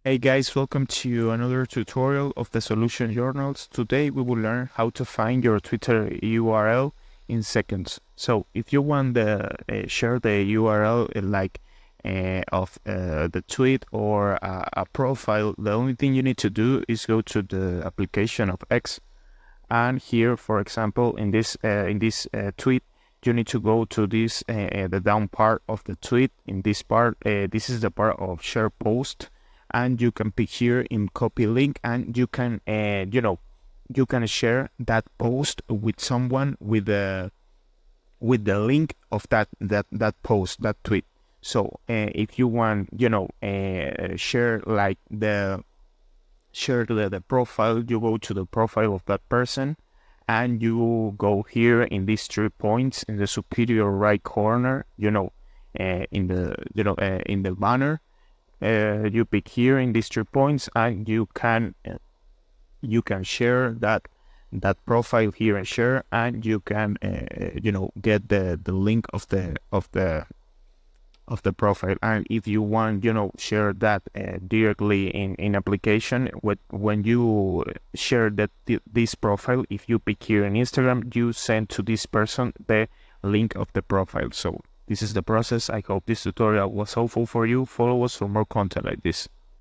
Hey guys, welcome to another tutorial of the Solution Journals. Today we will learn how to find your Twitter URL in seconds. So if you want to share the URL of the tweet or a profile, the only thing you need to do is go to the application of X. And here, for example, in this tweet, you need to go to this the down part of the tweet. In this part, this is the part of share post, and you can pick here in copy link, and you can you can share that post with someone with the link of that post, that tweet. So if you want, share like the profile, you go to the profile of that person, and you go here in these 3 points in the superior right corner, in the banner. You pick here in these 3 points, and you can share that profile here and share, and you can get the link of the profile. And if you want, share that directly in application, when you share this profile, if you pick here in Instagram, you send to this person the link of the profile. So this is the process. I hope this tutorial was helpful for you. Follow us for more content like this.